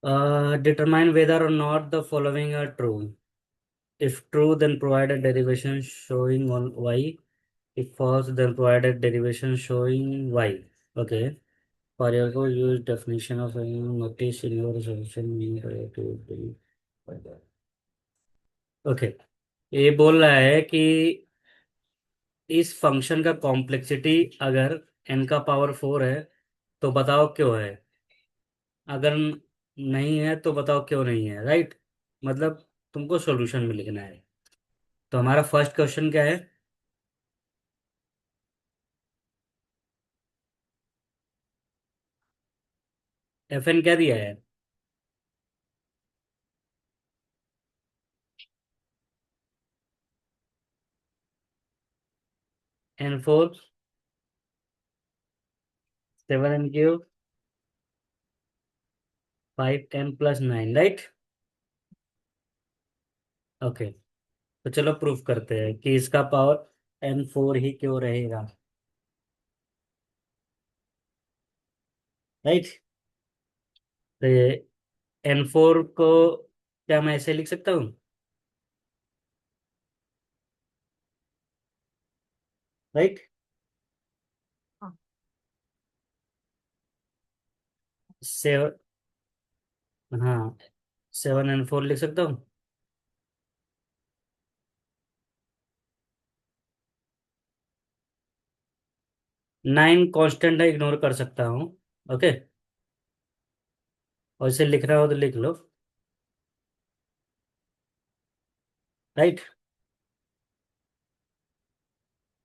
Determine whether or not the following are true. If true, then provide a derivation showing on y. If false, then provide a derivation showing y. Okay. For example, use definition of a notice in your solution mean relative. Okay, ये बोल रहा है कि इस function का complexity अगर n का power 4 है तो बताओ क्यों है, अगर नहीं है तो बताओ क्यों नहीं है, राइट। मतलब तुमको सॉल्यूशन में लिखना है। तो हमारा फर्स्ट क्वेश्चन क्या है? एफ एन क्या दिया है? N four 7 n³ 5 n+9, right. Okay, तो चलो प्रूफ करते हैं कि इसका पावर n4 ही क्यों रहेगा, राइट। तो ये n4 को क्या मैं ऐसे लिख सकता हूँ, राइट। सेवन, हाँ, 7 n4 लिख सकता हूँ। 9 कांस्टेंट है, इग्नोर कर सकता हूँ। ओके, और इसे लिख रहा हो तो लिख लो, राइट।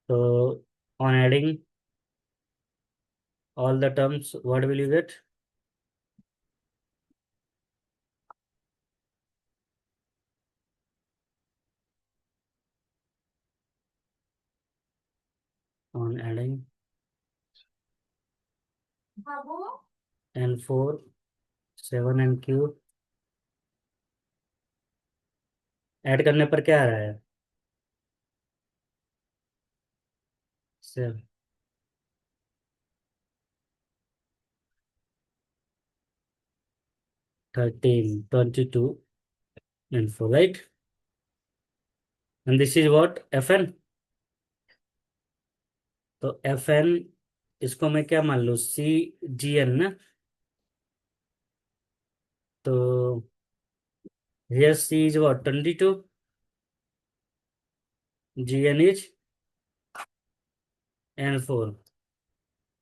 तो on adding all the terms what will you get? On adding n4 7 n³ add करने पर क्या आ रहा है? 13 22 n4, right. And this is what F N. तो एफ एन, इसको मैं क्या मान लूँ, C/Gn ना। तो here C is what 22, Gn is n4।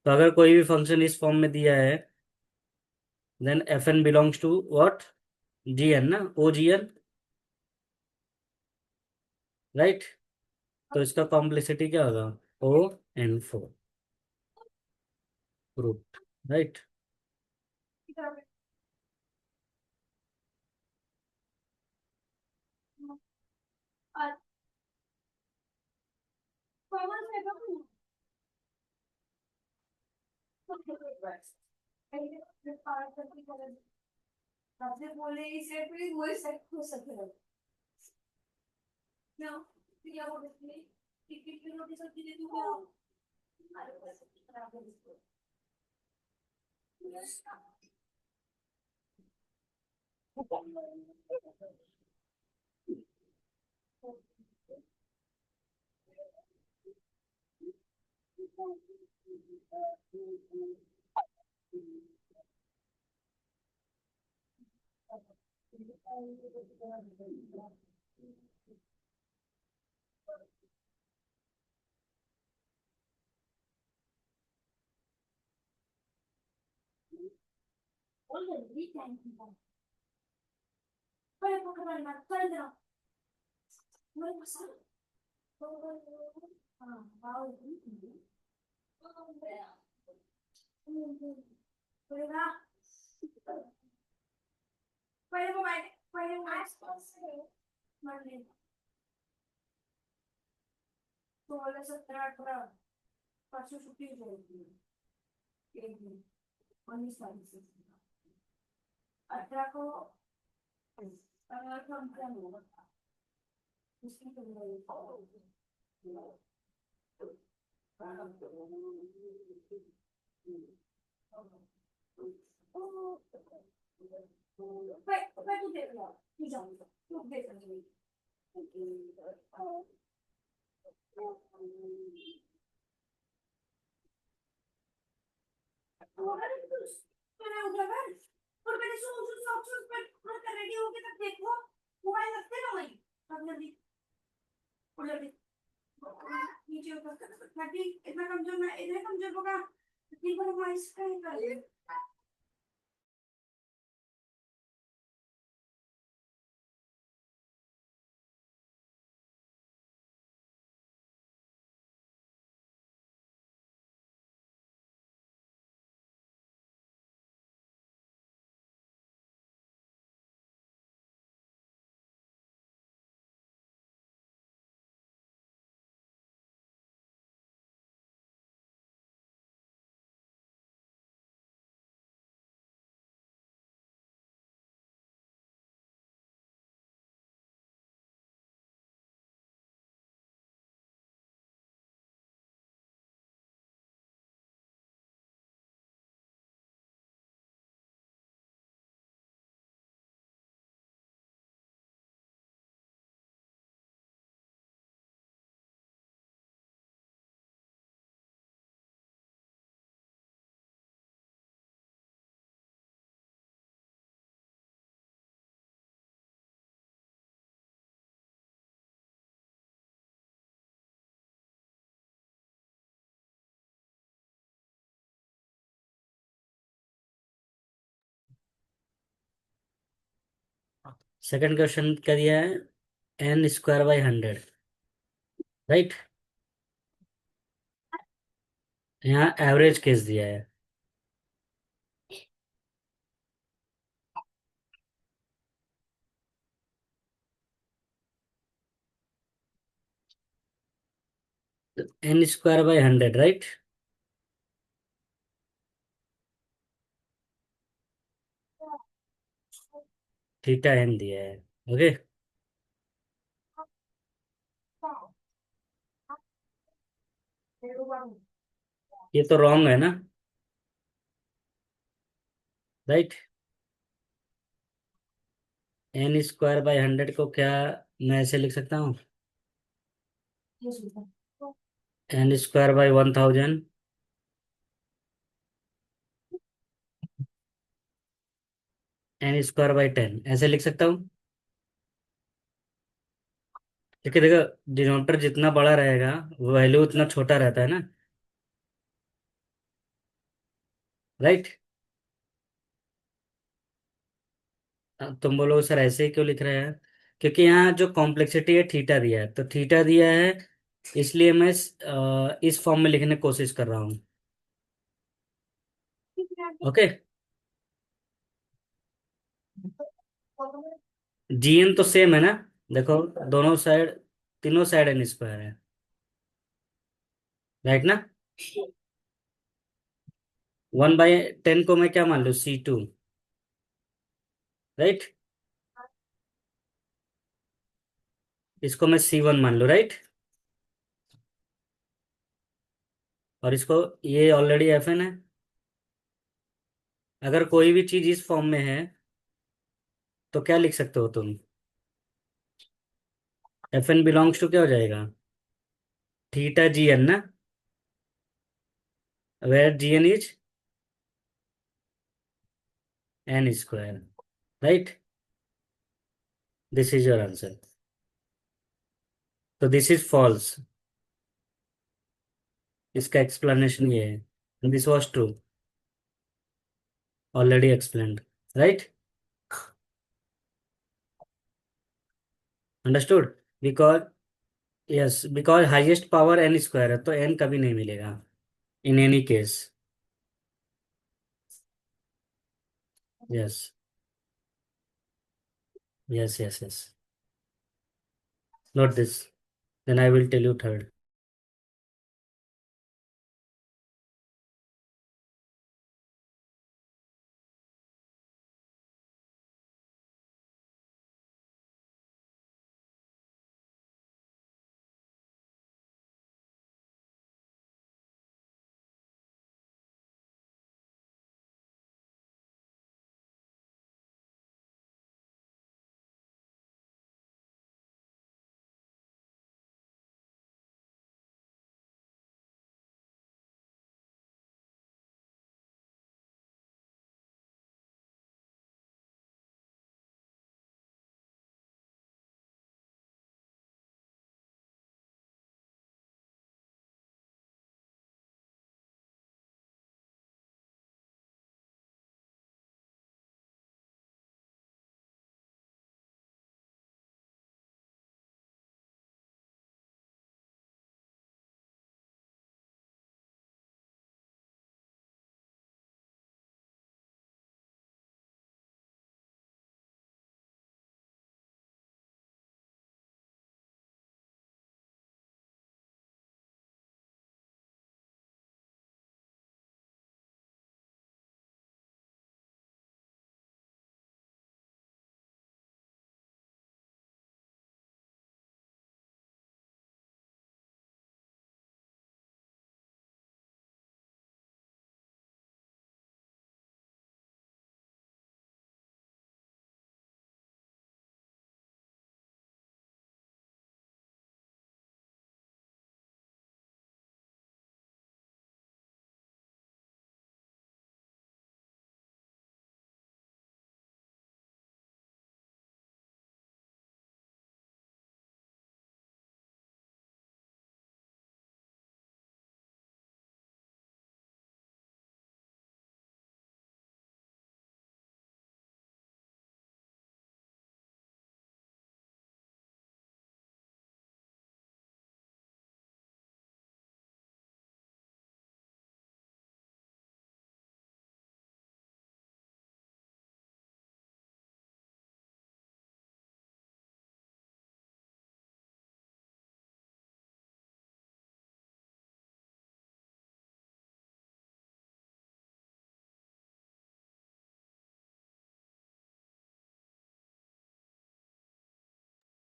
तो अगर कोई भी फंक्शन इस फॉर्म में दिया है then F N belongs to what, Gn ना, OGn, राइट। तो इसका कॉम्प्लेक्सिटी क्या होगा? O n4, proof, right. तू देख लो, तू जाओ, तू देख लो। मैंने उठा कर और मैंने सोच सोच सोच पर रेडी हो के तब देखो मोबाइल रखते ना वही अब जल्दी उठ जल्दी नीचे उतर थर्टी इतना कमजोर मैं इतने कमजोर होगा तीन को माइस कर सेकंड क्वेश्चन क्या दिया है? n² / 100, right. यहाँ एवरेज केस दिया है। n² / 100, right. थीटा n दिया है। ओके। ये तो रॉन्ग है ना, राइट। n² / 100 को क्या मैं ऐसे लिख सकता हूँ? n² / 1000, n² / 10 ऐसे लिख सकता हूँ। क्योंकि देखो, डिनोमिनेटर जितना बड़ा रहेगा वैल्यू उतना छोटा रहता है ना, राइट। तुम बोलो सर ऐसे ही क्यों लिख रहे हैं? क्योंकि यहाँ जो कॉम्प्लेक्सिटी है थीटा दिया है, तो थीटा दिया है, इसलिए मैं इस फॉर्म में लिखने की कोशिश कर रहा हूँ। ओके। जीएन तो सेम है ना, देखो, दोनों साइड, तीनों साइड n² है, राइट ना। 1/10 को मैं क्या मान लूँ? C2, right. इसको मैं C1 मान लूँ, राइट। और इसको, ये ऑलरेडी FN है। अगर कोई भी चीज इस फॉर्म में है तो क्या लिख सकते हो तुम? FN बिलोंग्स टू क्या हो जाएगा? थीटा GN ना, where GN is n², right. This is your answer. तो दिस इज फॉल्स, इसका एक्सप्लेनेशन ये है, this was true, already explained, right. Understood. Because, yes, because highest power n² है, तो n कभी नहीं मिलेगा in any case. Yes, yes, yes, yes. Note this, then I will tell you third.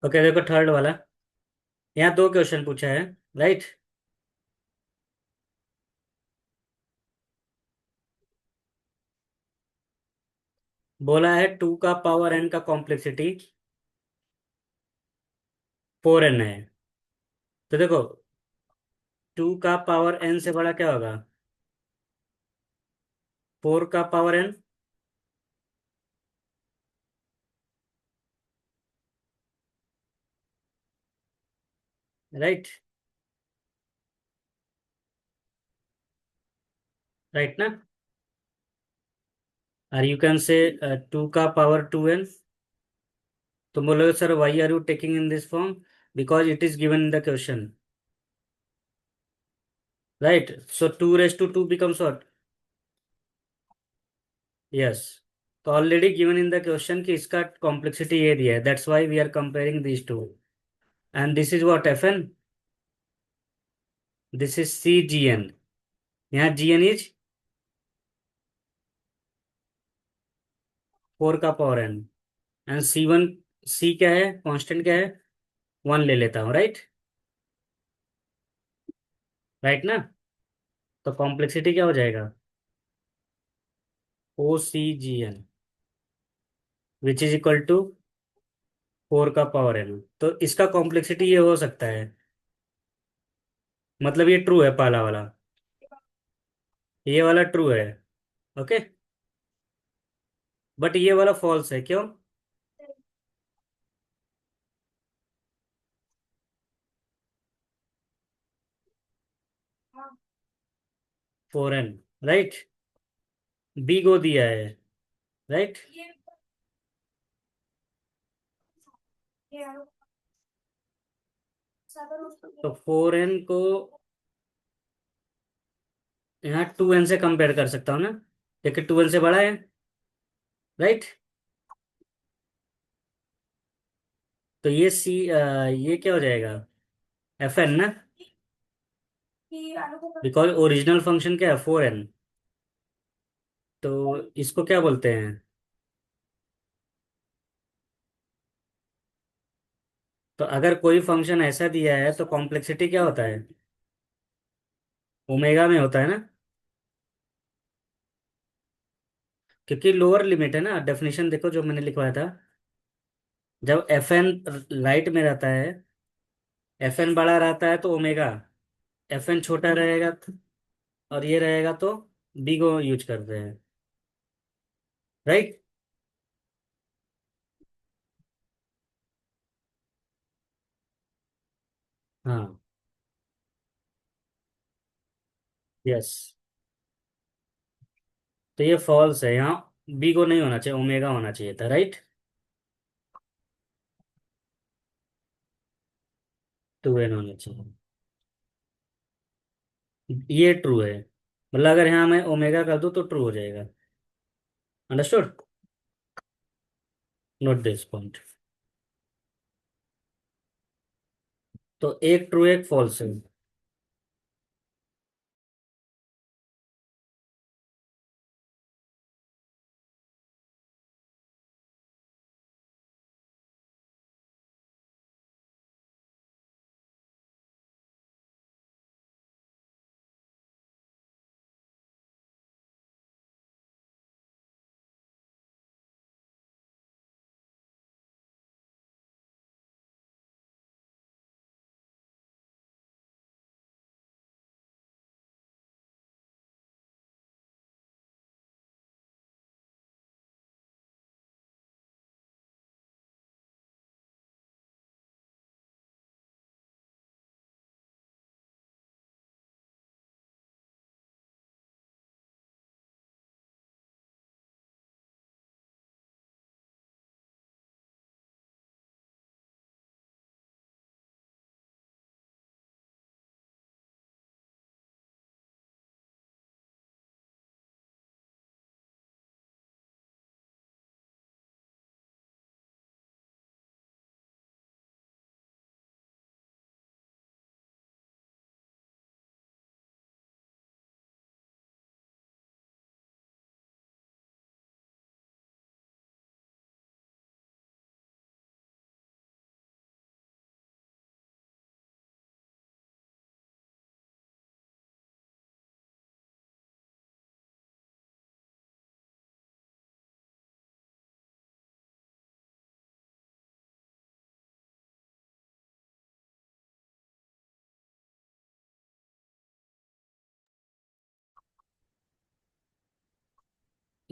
Okay देखो third वाला। यहाँ दो question पूछा है, राइट। बोला है 2 का पावर n का कॉम्प्लेक्सिटी 4n है। तो देखो 2 का पावर n से बड़ा क्या होगा? 4 का पावर n। राइट। राइट ना। और यू कैन से 2 का पावर 2n। तुम बोलोगे sir why are you taking in this form? Because it is given in the question, right. So 2 raised to 2 becomes what? Yes. तो already given in the question कि इसका complexity ये दिया है, that's why we are comparing this to. And this is what Fn, this is Cgn। यहाँ Gn is 4 का power n। And C1, C क्या है, कांस्टेंट क्या है? 1 ले लेता हूँ, राइट। राइट ना। तो कॉम्प्लेक्सिटी क्या हो जाएगा? OCGn which is equal to 4 का पावर n। तो इसका कॉम्प्लेक्सिटी ये हो सकता है, मतलब ये ट्रू है पहला वाला, ये वाला ट्रू है। ओके। बट ये वाला फॉल्स है, क्यों? 4n, right. बी को दिया है, राइट। तो 4n को यहाँ 2n से कंपेयर कर सकता हूँ ना, लेकिन 2n से बड़ा है, राइट। तो ये ये क्या हो जाएगा? Fn ना। बिकॉज ओरिजिनल फंक्शन क्या है, 4n। तो इसको क्या बोलते हैं? तो अगर कोई फंक्शन ऐसा दिया है तो कॉम्प्लेक्सिटी क्या होता है? ओमेगा में होता है ना। क्योंकि लोअर लिमिट है ना, डेफिनेशन देखो जो मैंने लिखवाया था। जब Fn लाइट में रहता है, Fn बड़ा रहता है तो ओमेगा, Fn छोटा रहेगा और ये रहेगा तो बी को यूज करते हैं, राइट। हाँ। यस। तो ये फॉल्स है, यहाँ बी को नहीं होना चाहिए, ओमेगा होना चाहिए था, राइट। 2n होना चाहिए। ये ट्रू है, मतलब अगर यहाँ मैं ओमेगा कर दूँ तो ट्रू हो जाएगा। अंडरस्टूड। Note this point. तो एक ट्रू एक फॉल्स है।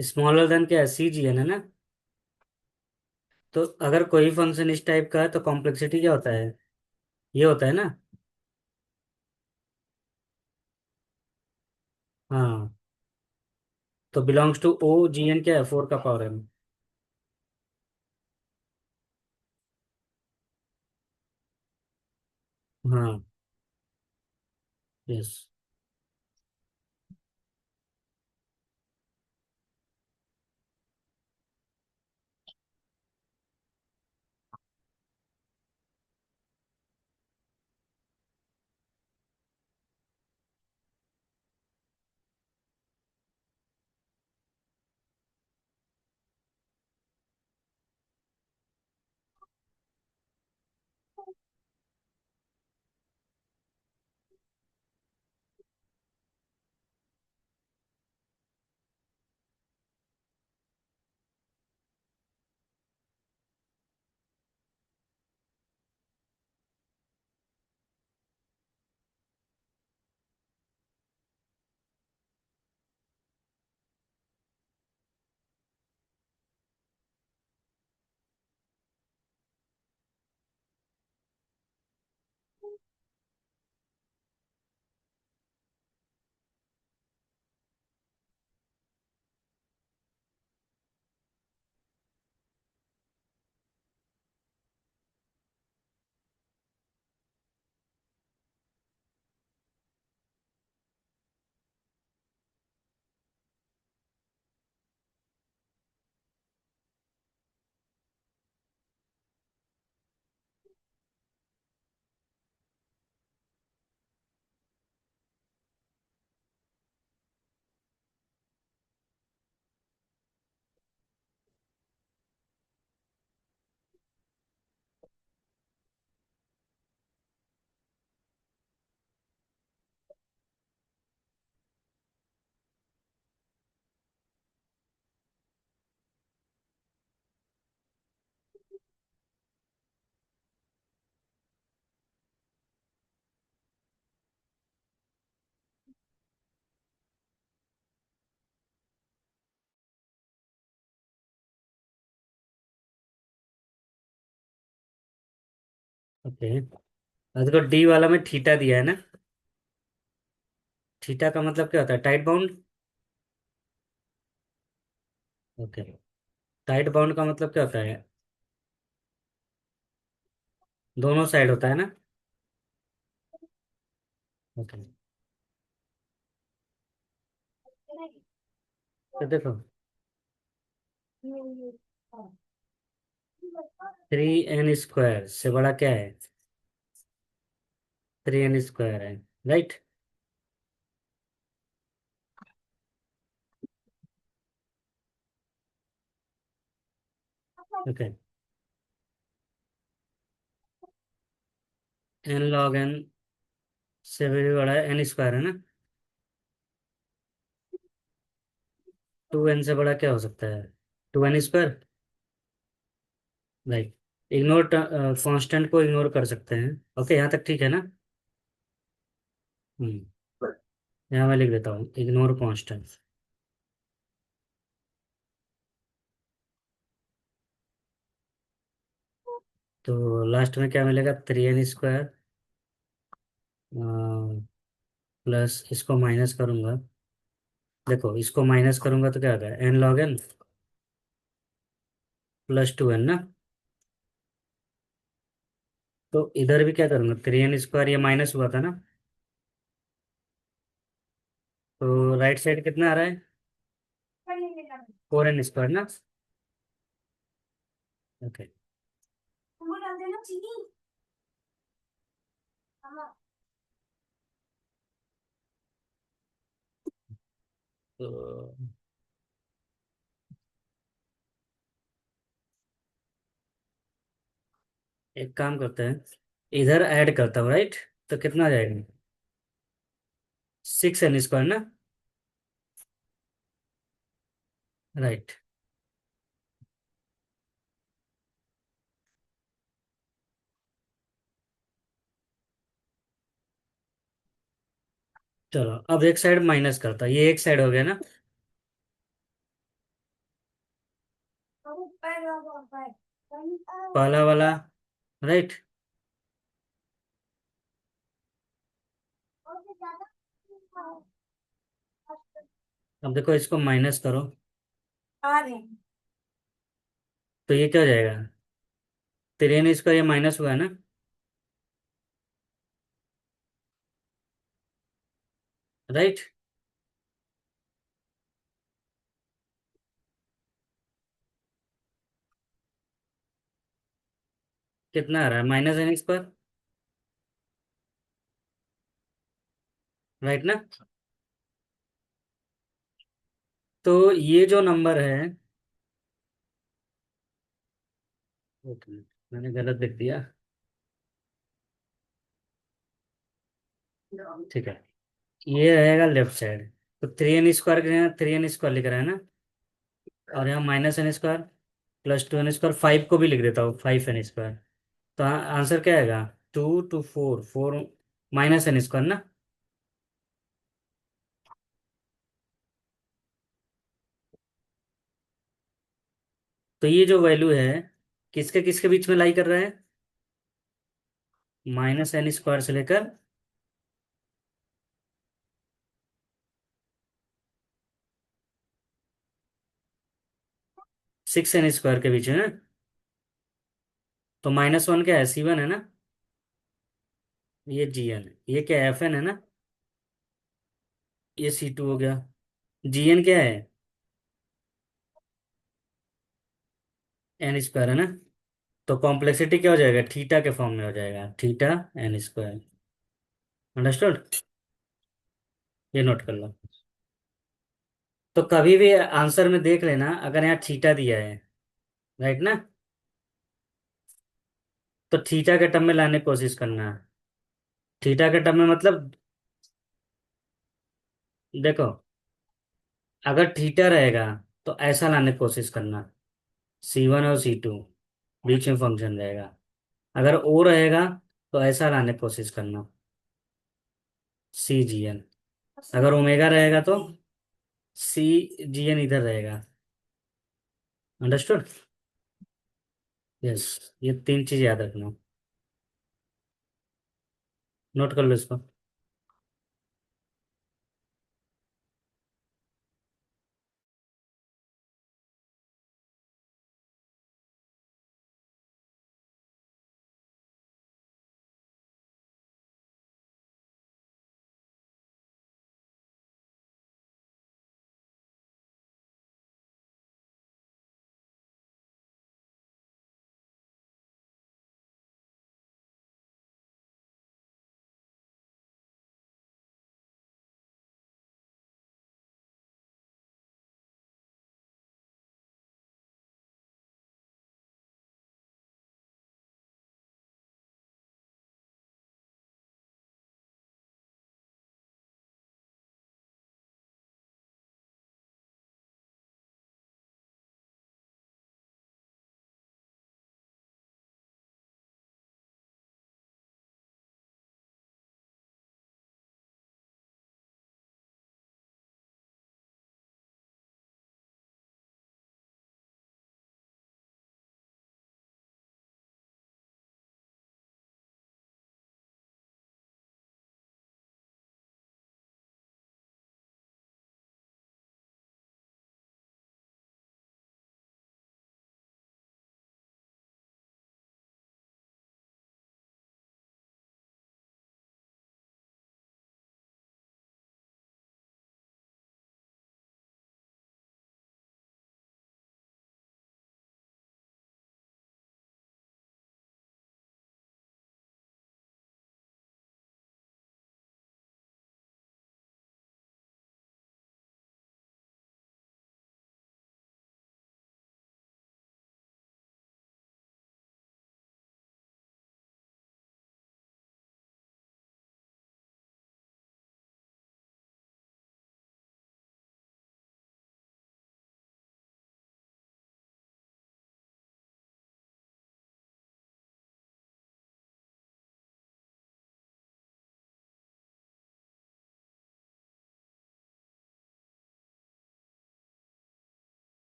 स्मॉलर देन क्या है, सी जी है ना। तो अगर कोई फंक्शन इस टाइप का है तो कॉम्प्लेक्सिटी क्या होता है, ये होता है ना। हाँ, तो belongs to O ji N क्या है, 4 का पावर एन। हाँ। यस। ओके, देखो डी वाला में थीटा दिया है ना। थीटा का मतलब क्या होता है, tight bound. Okay, tight bound का मतलब क्या होता है, दोनों साइड होता है ना। ओके, तो देखो 3n² से बड़ा क्या है, 3n² है, right. Okay, n log n से भी बड़ा है n² है ना। 2n से बड़ा क्या हो सकता है, 2n², राइट। इग्नोर, कांस्टेंट को इग्नोर कर सकते हैं। ओके, यहाँ तक ठीक है ना। हम्म। यहाँ मैं लिख देता हूँ इग्नोर कांस्टेंट। तो लास्ट में क्या मिलेगा, 3n² प्लस इसको माइनस करूंगा। देखो इसको माइनस करूंगा तो क्या होगा, n log n +2n ना। तो इधर भी क्या करूंगा, 3n², ये माइनस हुआ था ना। तो राइट साइड कितना आ रहा है, 4n² ना। ओके। तुमको डाल देना चीनी। हाँ। तो एक काम करते हैं, इधर ऐड करता हूँ, राइट। तो कितना आ जाएगा, 6n² ना, राइट। चलो अब एक साइड माइनस करता, ये एक साइड हो गया ना। पहला वाला, राइट। अब देखो इसको माइनस करो, आ रहे हैं। तो ये क्या हो जाएगा? 3 स्क्वायर, ये माइनस हुआ है ना, राइट। कितना आ रहा है? -n², राइट ना। तो ये जो नंबर है, ओके, मैंने गलत लिख दिया, ठीक है। ये रहेगा लेफ्ट साइड। तो 3n² के यहाँ 3n² लिख रहा है ना, और यहाँ -n² +2n², 5 को भी लिख देता हूँ, 5n²। तो आंसर क्या आएगा? 2 to 4, 4 -n² ना। तो ये जो वैल्यू है, किसके किसके बीच में लाई कर रहा है? -n² से लेकर 6n² के बीच में ना। तो -1 क्या है? C1 है ना। ये Gn है, ये क्या है? Fn है ना। ये C2 हो गया। Gn क्या है? n² है ना। तो कॉम्प्लेक्सिटी क्या हो जाएगा? थीटा के फॉर्म में हो जाएगा, θn²। अंडरस्टूड? ये नोट कर लो। तो कभी भी आंसर में देख लेना, अगर यहाँ थीटा दिया है, राइट ना, तो थीटा के टर्म में लाने की कोशिश करना। थीटा के टर्म में मतलब, देखो, अगर थीटा रहेगा तो ऐसा लाने की कोशिश करना, C1 और C2 बीच में फंक्शन रहेगा। अगर ओ रहेगा तो ऐसा लाने की कोशिश करना, CGN। अगर ओमेगा रहेगा तो CGN इधर रहेगा। अंडरस्टूड? यस। ये 3 चीज याद रखना। नोट कर लो इसको।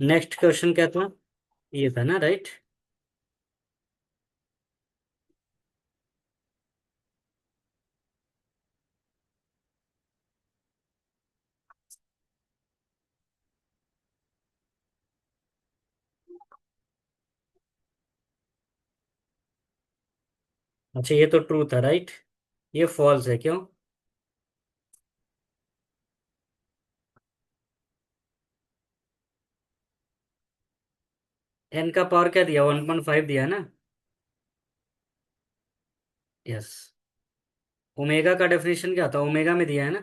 नेक्स्ट क्वेश्चन क्या था? ये था ना, राइट? अच्छा, ये तो ट्रू था, राइट? ये फॉल्स है, क्यों? एन का पावर क्या दिया? 1.5 दिया ना? यस। ओमेगा का डेफिनेशन क्या था? ओमेगा में दिया है ना?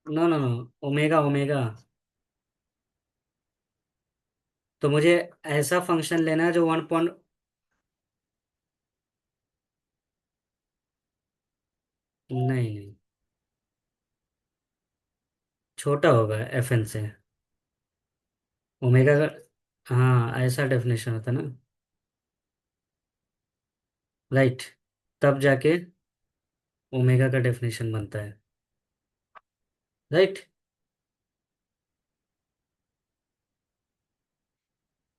No no no, omega omega. तो मुझे ऐसा फंक्शन लेना है जो 1 पॉइंट। नहीं नहीं, छोटा होगा एफ एन से। ओमेगा का, हाँ, ऐसा डेफिनेशन होता है ना, राइट? तब जाके ओमेगा का डेफिनेशन बनता है, राइट?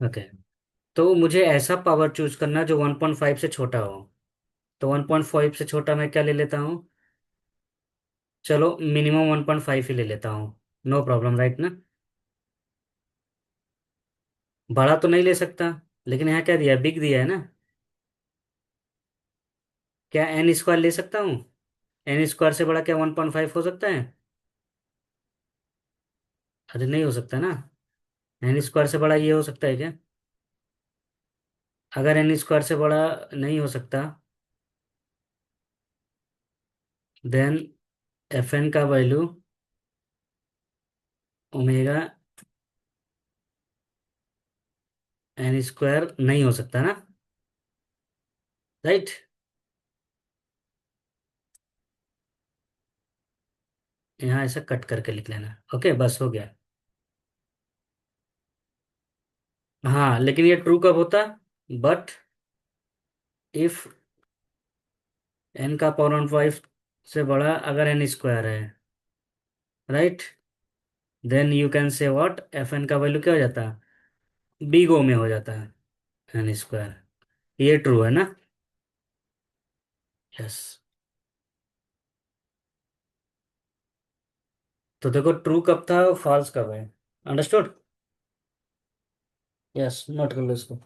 ओके। तो मुझे ऐसा पावर चूज करना जो 1.5 से छोटा हो। तो 1.5 से छोटा मैं क्या ले लेता हूँ? चलो, मिनिमम 1.5 ही ले लेता हूँ। नो प्रॉब्लम, राइट ना? बड़ा तो नहीं ले सकता, लेकिन यहाँ क्या दिया है? बिग दिया है ना? क्या एन स्क्वायर ले सकता हूँ? एन स्क्वायर से बड़ा क्या 1.5 हो सकता है? अरे नहीं हो सकता ना। एन स्क्वायर से बड़ा ये हो सकता है क्या? अगर एन स्क्वायर से बड़ा नहीं हो सकता, देन एफ एन का वैल्यू ओमेगा एन स्क्वायर नहीं हो सकता ना, राइट? यहाँ ऐसा कट करके लिख लेना। ओके, बस हो गया। हाँ, लेकिन ये ट्रू कब होता? बट इफ एन का पावर ऑन 5 से बड़ा अगर एन स्क्वायर है, right? Then you can say what, F N का वैल्यू क्या हो जाता है? बिग ओ में हो जाता है, एन स्क्वायर। ये ट्रू है ना? यस। तो देखो, ट्रू कब था, फॉल्स कब है। अंडरस्टूड? यस, नोट कर लो इसको।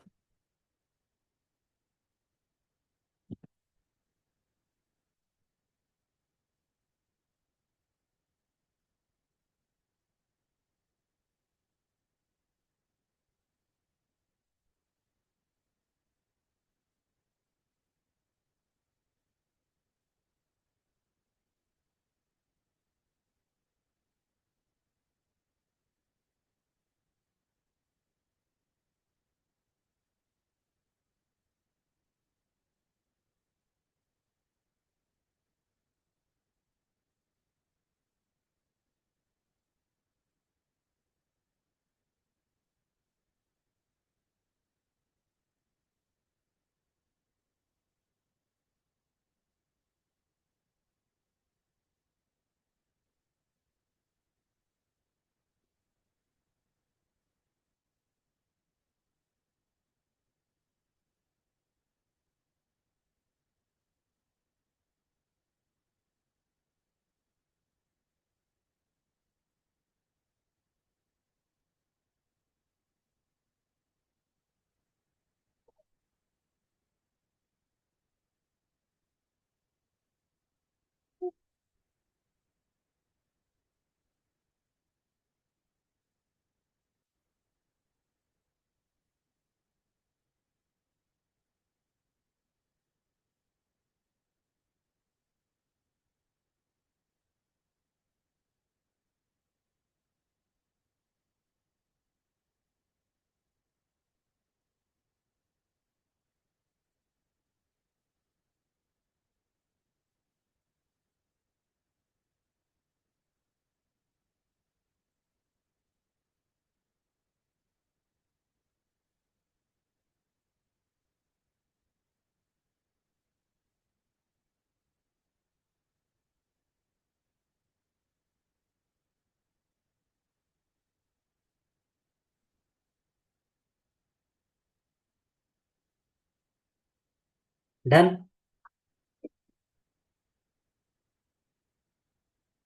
डन।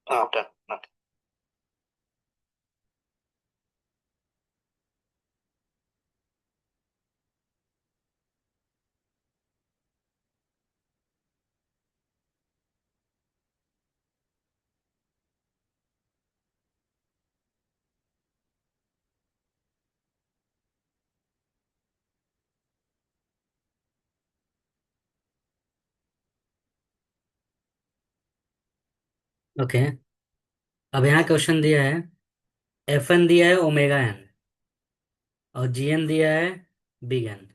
हाँ डन। ओके, अब यहाँ क्वेश्चन दिया है, एफ एन दिया है ओमेगा एन, और जी एन दिया है बिग एन।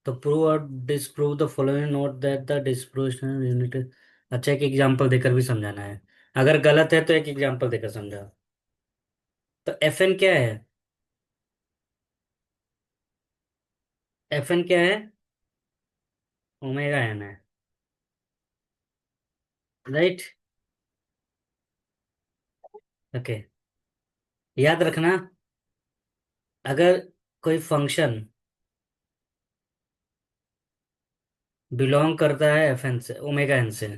तो प्रूव और disprove the following, note that the disprove unit. अच्छा, एक एग्जांपल देकर भी समझाना है। अगर गलत है तो एक एग्जांपल देकर समझाओ। तो एफ एन क्या है? एफ एन क्या है? ओमेगा एन है। राइट। ओके, याद रखना, अगर कोई फंक्शन बिलोंग करता है एफ एन से, ओमेगा एन से,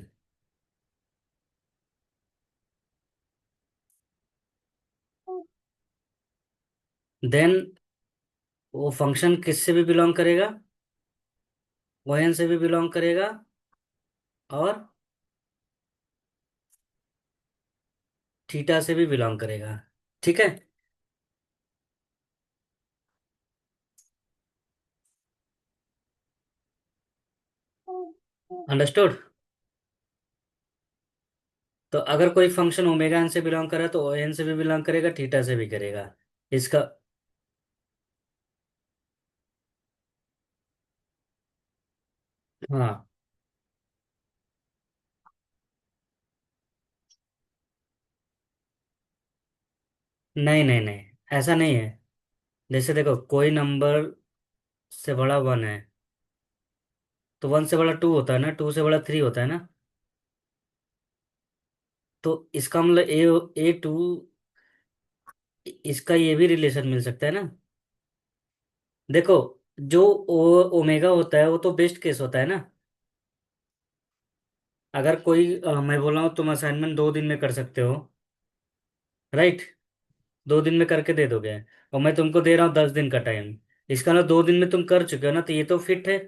देन वो फंक्शन किससे भी बिलोंग करेगा? ओ एन से भी बिलोंग करेगा, और थीटा से भी बिलोंग करेगा। ठीक है? अंडरस्टूड? तो अगर कोई फंक्शन ओमेगा एन से बिलोंग करे तो ओ एन से भी बिलोंग करेगा, थीटा से भी करेगा। इसका, हाँ, नहीं नहीं नहीं, ऐसा नहीं है। जैसे देखो, कोई नंबर से बड़ा वन है, तो वन से बड़ा टू होता है ना, टू से बड़ा थ्री होता है ना। तो इसका मतलब ए टू, इसका ये भी रिलेशन मिल सकता है ना। देखो, जो ओमेगा होता है वो तो बेस्ट केस होता है ना। अगर कोई मैं बोल रहा हूँ तुम असाइनमेंट 2 दिन में कर सकते हो, राइट? 2 दिन में करके दे दोगे, और मैं तुमको दे रहा हूँ 10 दिन का टाइम। इसका मतलब 2 दिन में तुम कर चुके हो ना, तो ये तो फिट है,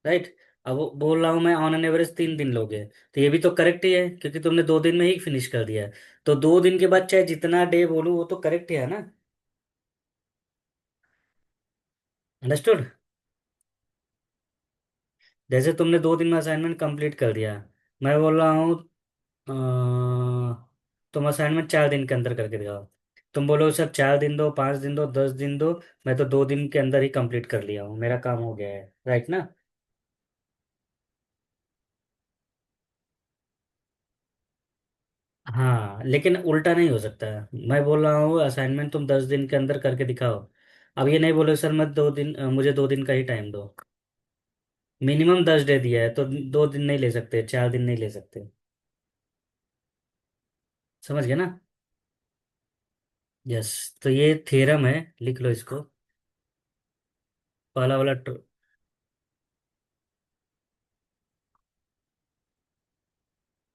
राइट? अब वो बोल रहा हूँ मैं ऑन एन एवरेज 3 दिन लोगे, तो ये भी तो करेक्ट ही है, क्योंकि तुमने 2 दिन में ही फिनिश कर दिया है। तो 2 दिन के बाद चाहे जितना डे बोलूँ वो तो करेक्ट ही है ना। अंडरस्टूड? जैसे तुमने 2 दिन में असाइनमेंट कंप्लीट कर दिया, मैं बोल रहा हूँ तुम असाइनमेंट 4 दिन के अंदर करके दिखाओ। तुम बोलो सर 4 दिन दो, 5 दिन दो, 10 दिन दो। मैं तो 2 दिन के अंदर ही कंप्लीट कर लिया हूँ, मेरा काम हो गया है, राइट ना? हाँ, लेकिन उल्टा नहीं हो सकता। मैं बोल रहा हूँ असाइनमेंट तुम 10 दिन के अंदर करके दिखाओ। अब ये नहीं बोलो सर मैं 2 दिन, मुझे 2 दिन का ही टाइम दो। मिनिमम 10 डे दिया है, तो 2 दिन नहीं ले सकते, 4 दिन नहीं ले सकते। समझ गए ना? यस। तो ये थ्योरम है, लिख लो इसको। पहला वाला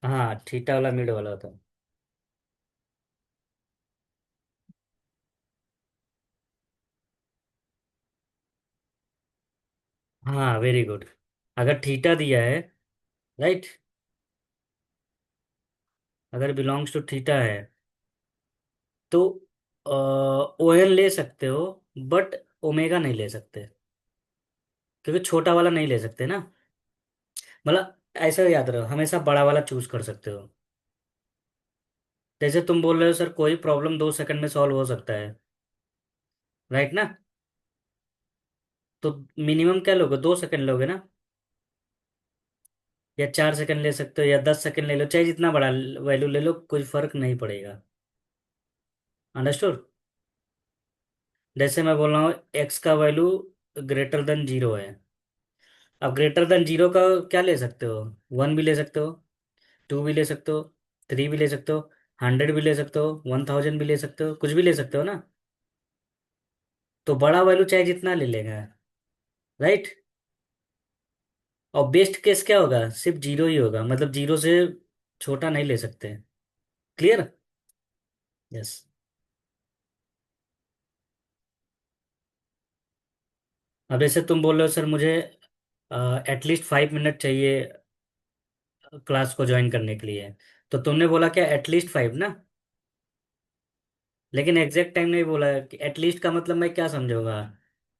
हाँ, थीटा वाला मिड वाला होता है। हाँ, वेरी गुड। अगर थीटा दिया है, राइट, अगर बिलोंग्स टू थीटा है, तो ओ एन ले सकते हो, बट ओमेगा नहीं ले सकते, क्योंकि छोटा वाला नहीं ले सकते ना। मतलब ऐसा याद रहो, हमेशा बड़ा वाला चूज कर सकते हो। जैसे तुम बोल रहे हो सर कोई प्रॉब्लम 2 सेकंड में सॉल्व हो सकता है, राइट ना? तो मिनिमम क्या लोगे, 2 सेकंड लोगे ना, या 4 सेकंड ले सकते हो, या 10 सेकंड ले लो, चाहे जितना बड़ा वैल्यू ले लो, कोई फर्क नहीं पड़ेगा। अंडरस्टूड? जैसे मैं बोल रहा हूँ एक्स का वैल्यू ग्रेटर देन 0 है। अब ग्रेटर देन 0 का क्या ले सकते हो? 1 भी ले सकते हो, 2 भी ले सकते हो, 3 भी ले सकते हो, 100 भी ले सकते हो, 1000 भी ले सकते हो, कुछ भी ले सकते हो ना। तो बड़ा वैल्यू चाहे जितना ले लेगा, राइट? और बेस्ट केस क्या होगा, सिर्फ जीरो ही होगा, मतलब जीरो से छोटा नहीं ले सकते। क्लियर। यस। अब जैसे तुम बोल रहे हो सर मुझे एटलीस्ट 5 मिनट चाहिए क्लास को ज्वाइन करने के लिए, तो तुमने बोला क्या एटलीस्ट 5 ना? लेकिन एग्जैक्ट टाइम नहीं बोला कि एटलीस्ट का मतलब मैं क्या समझूंगा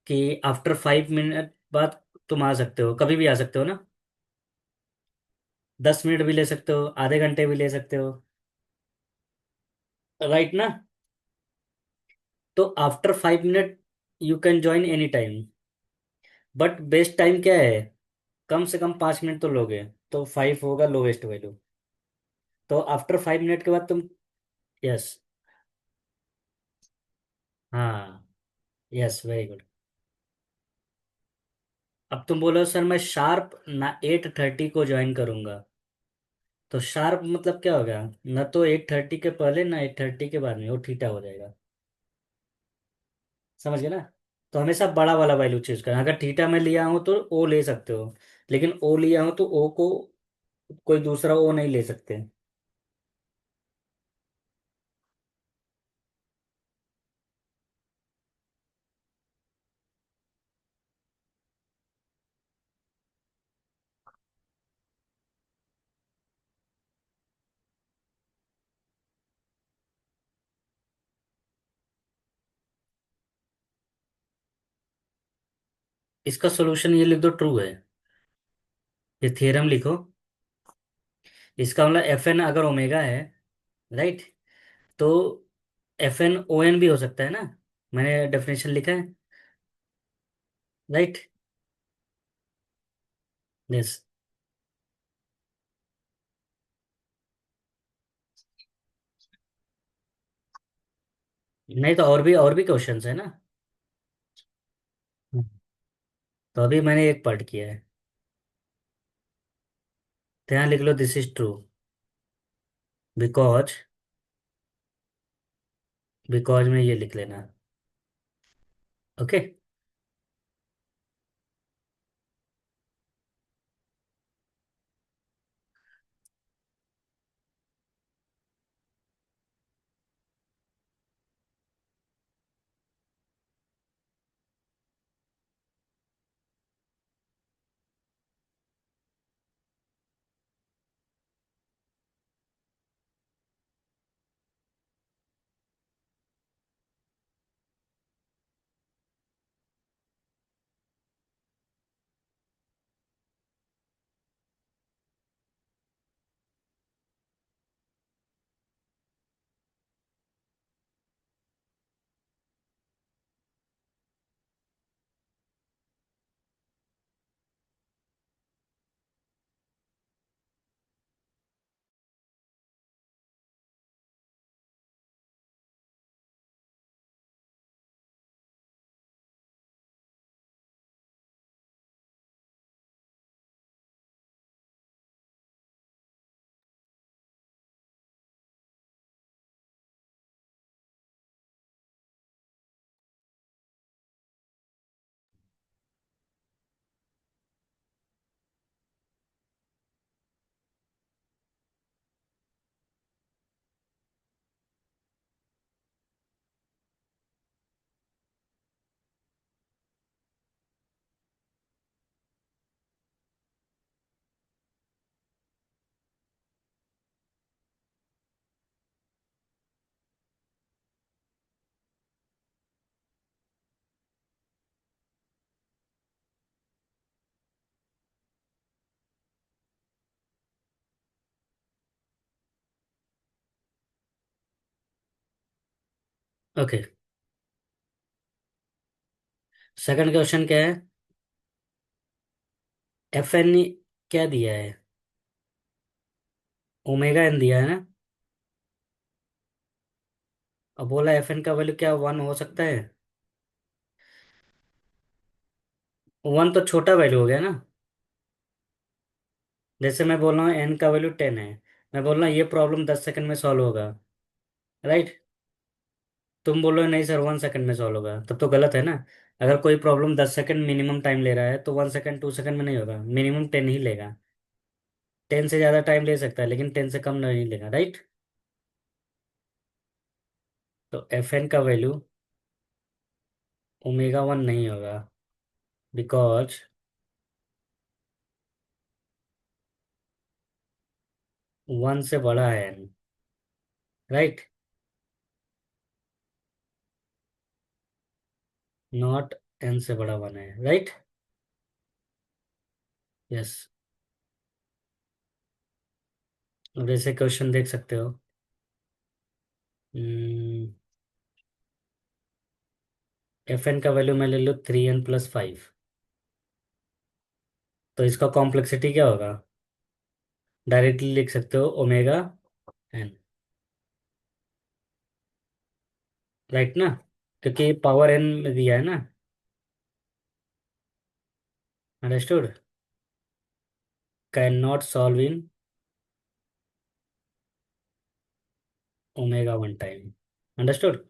कि आफ्टर 5 मिनट बाद तुम आ सकते हो, कभी भी आ सकते हो ना? 10 मिनट भी ले सकते हो, आधे घंटे भी ले सकते हो, राइट ना? तो after 5 minute you can join any time, but best time क्या है, कम से कम 5 मिनट तो लोगे, तो 5 होगा लोवेस्ट वैल्यू। तो आफ्टर 5 मिनट के बाद तुम। यस। हाँ। Yes, very good. अब तुम बोलो सर मैं शार्प ना 8:30 को ज्वाइन करूंगा, तो शार्प मतलब क्या होगा, ना तो 8:30 के पहले ना 8:30 के बाद में, वो थीटा हो जाएगा। समझ गए ना? तो हमेशा बड़ा वाला वैल्यू चूज करना, अगर थीटा में लिया हूं तो ओ ले सकते हो, लेकिन ओ लिया हूं तो ओ को कोई दूसरा ओ नहीं ले सकते। इसका सॉल्यूशन ये लिख दो, ट्रू है। ये थ्योरम लिखो। इसका मतलब एफ एन अगर ओमेगा है, राइट, तो एफ एन ओ एन भी हो सकता है ना, मैंने डेफिनेशन लिखा है, राइट। यस। नहीं तो और भी क्वेश्चंस है ना। तो अभी मैंने एक पार्ट किया है, तो यहाँ लिख लो this is true because, because में ये लिख लेना। ओके। ओके। सेकंड क्वेश्चन क्या है, एफ एन क्या दिया है, ओमेगा एन दिया है ना, अब बोला एफ एन का वैल्यू क्या 1 हो सकता है? 1 तो छोटा वैल्यू हो गया ना। जैसे मैं बोल रहा हूँ एन का वैल्यू 10 है, मैं बोल रहा हूँ ये प्रॉब्लम 10 सेकंड में सॉल्व होगा, राइट। तुम बोल रहे हो नहीं सर 1 सेकंड में सॉल्व होगा, तब तो गलत है ना। अगर कोई प्रॉब्लम 10 सेकंड मिनिमम टाइम ले रहा है तो 1 सेकंड 2 सेकंड में नहीं होगा, मिनिमम 10 ही लेगा। 10 से ज़्यादा टाइम ले सकता है लेकिन 10 से कम नहीं लेगा, राइट। तो एफ एन का वैल्यू ओमेगा 1 नहीं होगा, बिकॉज 1 से बड़ा है एन, राइट। नॉट एन से बड़ा 1 है, राइट। यस। अब ऐसे क्वेश्चन देख सकते हो। एफ एन का वैल्यू मैं ले लूँ 3n+5, तो इसका कॉम्प्लेक्सिटी क्या होगा? डायरेक्टली लिख सकते हो ओमेगा n, राइट ना, क्योंकि पावर n में दिया है ना। Understood. Can not solve in omega 1 time. Understood.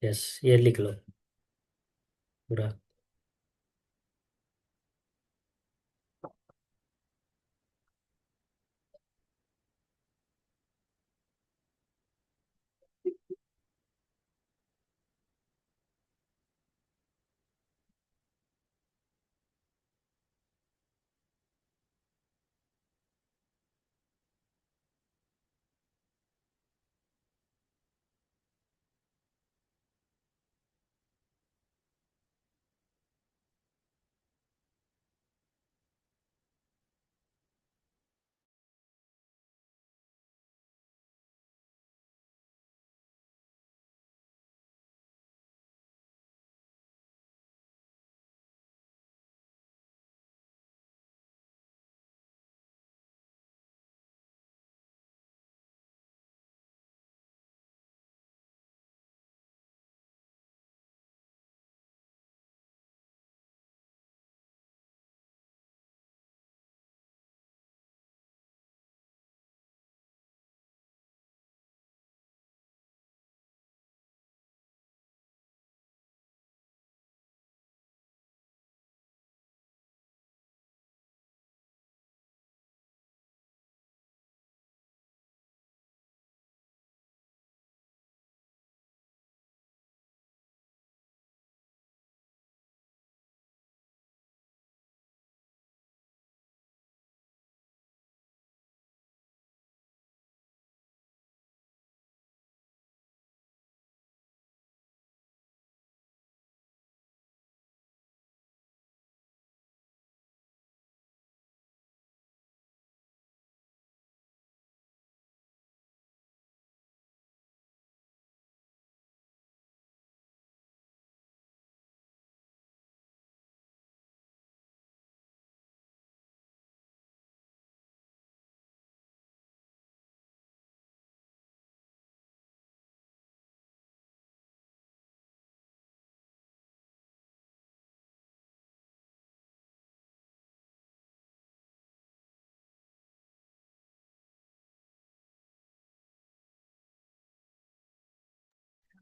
Yes, ये लिख लो पूरा।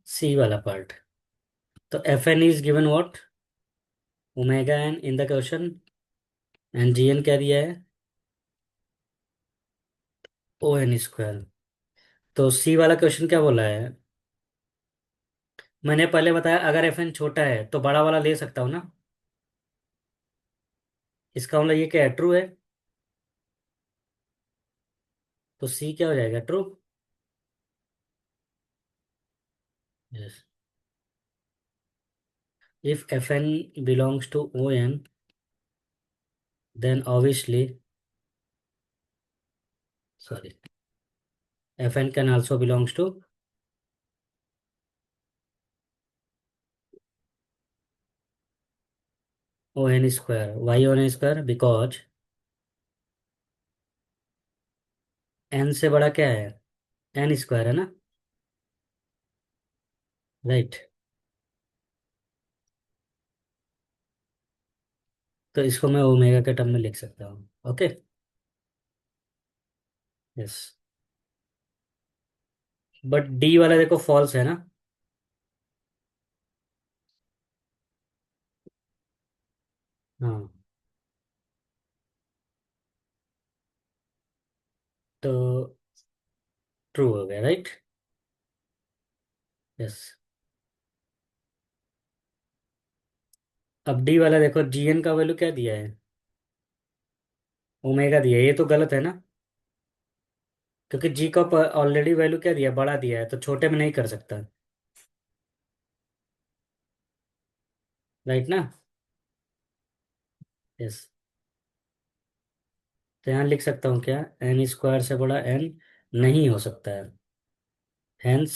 सी वाला पार्ट। तो F N is given what? Omega n in the question. And G N क्या दिया है? O n²। तो सी वाला क्वेश्चन क्या बोला है? मैंने पहले बताया अगर एफ एन छोटा है तो बड़ा वाला ले सकता हूँ ना। इसका मतलब ये क्या है, ट्रू है। तो सी क्या हो जाएगा, true. Yes. If F N belongs to O N, then obviously, sorry, F N can also belongs to O n²। Why O n²? Because N से बड़ा क्या है, n² है ना, राइट। तो इसको मैं ओमेगा के टर्म में लिख सकता हूँ, ओके। यस। बट डी वाला देखो फॉल्स है ना। हाँ, तो ट्रू हो गया, राइट। यस। अब डी वाला देखो, जीएन का वैल्यू क्या दिया है, ओमेगा दिया है, ये तो गलत है ना। क्योंकि जी का ऑलरेडी वैल्यू क्या दिया, बड़ा दिया है, तो छोटे में नहीं कर सकता। राइट ना। यस। तो यहाँ लिख सकता हूँ क्या, एन स्क्वायर से बड़ा एन नहीं हो सकता है। Hence,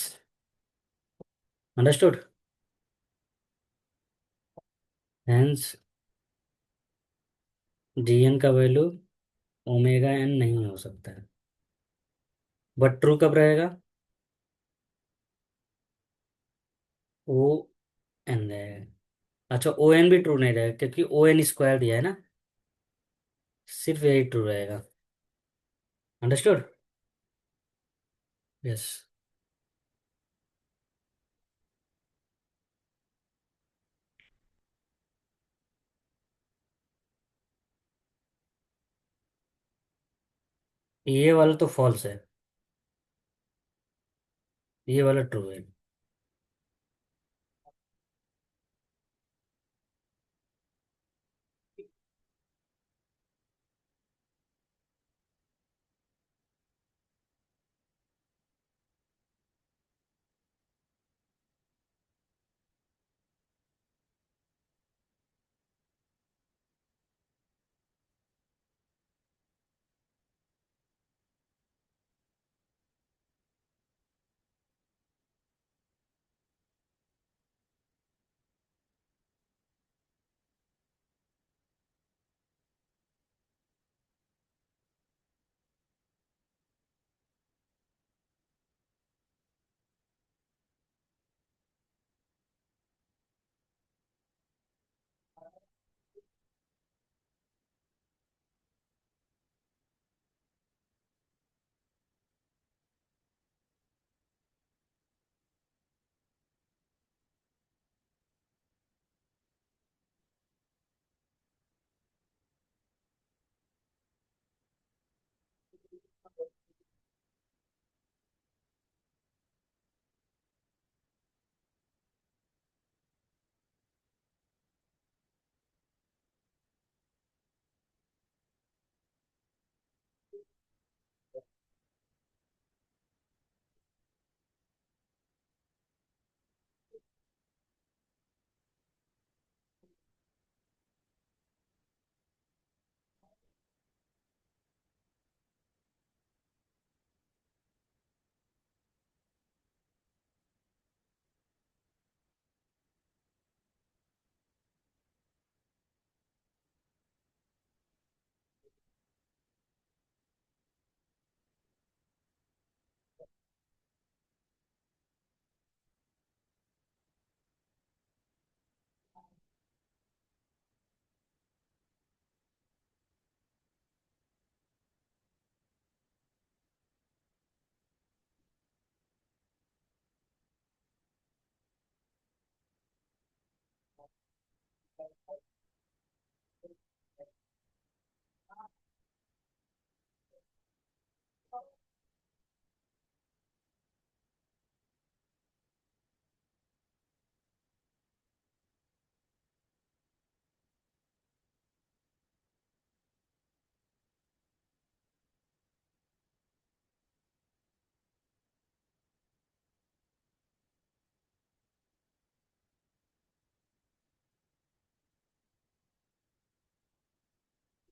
understood. हेंस जीएन का वैल्यू ओमेगा एन नहीं हो सकता है। बट ट्रू कब रहेगा, ओ एन रहेगा। अच्छा, ओ एन भी ट्रू नहीं रहेगा, क्योंकि ओ एन स्क्वायर दिया है ना। सिर्फ यही ट्रू रहेगा। अंडरस्टूड। यस। ये वाला तो फॉल्स है, ये वाला ट्रू है।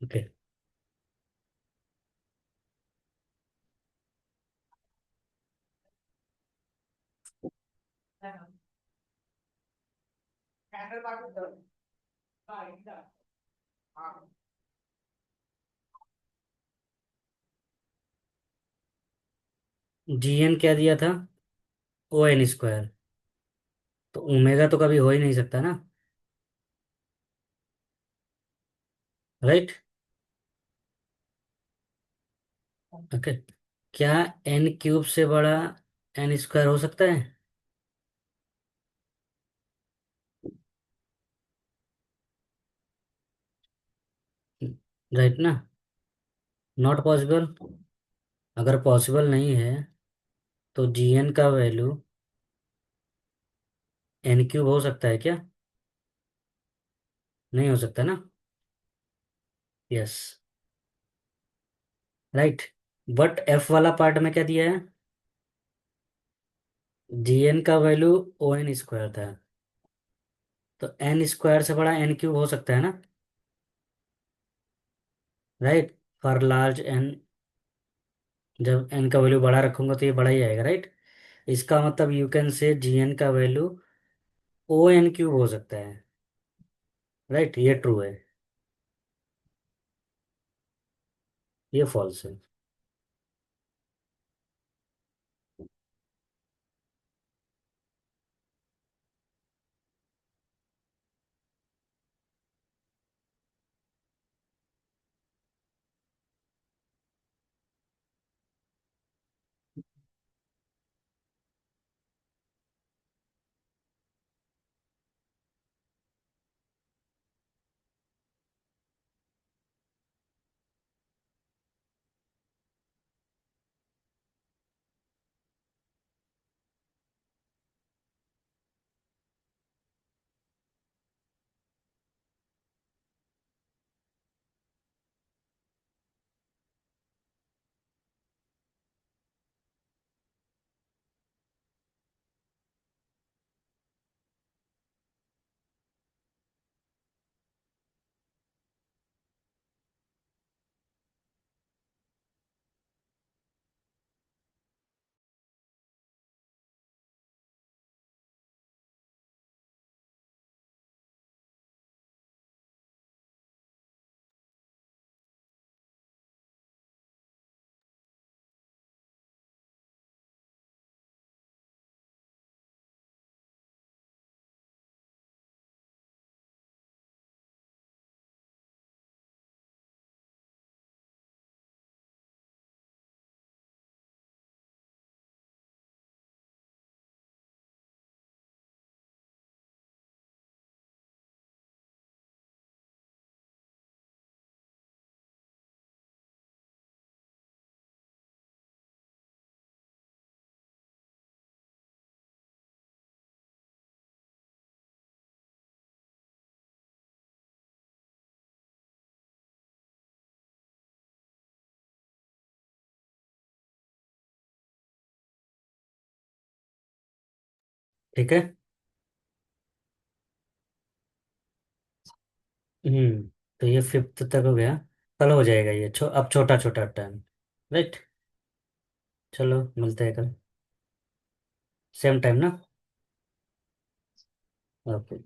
ओके। जीएन क्या दिया था, ओ एन स्क्वायर। तो ओमेगा तो कभी हो ही नहीं सकता ना। राइट। ओके। क्या एन क्यूब से बड़ा एन स्क्वायर हो सकता है। राइट ना? Not possible. अगर पॉसिबल नहीं है तो जी एन का वैल्यू एन क्यूब हो सकता है क्या? नहीं हो सकता ना? यस। राइट। बट एफ वाला पार्ट में क्या दिया है? जी एन का वैल्यू ओ एन स्क्वायर था। तो एन स्क्वायर से बड़ा एन क्यूब हो सकता है ना? राइट। फॉर लार्ज एन, जब एन का वैल्यू बड़ा रखूंगा तो ये बड़ा ही आएगा, राइट। इसका मतलब you can say G N का वैल्यू ओ एन क्यूब हो सकता है। राइट, ये ट्रू है। ये फॉल्स है। ठीक है। तो ये फिफ्थ तक हो गया। कल हो जाएगा ये, अब छोटा छोटा टाइम। राइट। चलो मिलते हैं कल, सेम टाइम ना? ओके।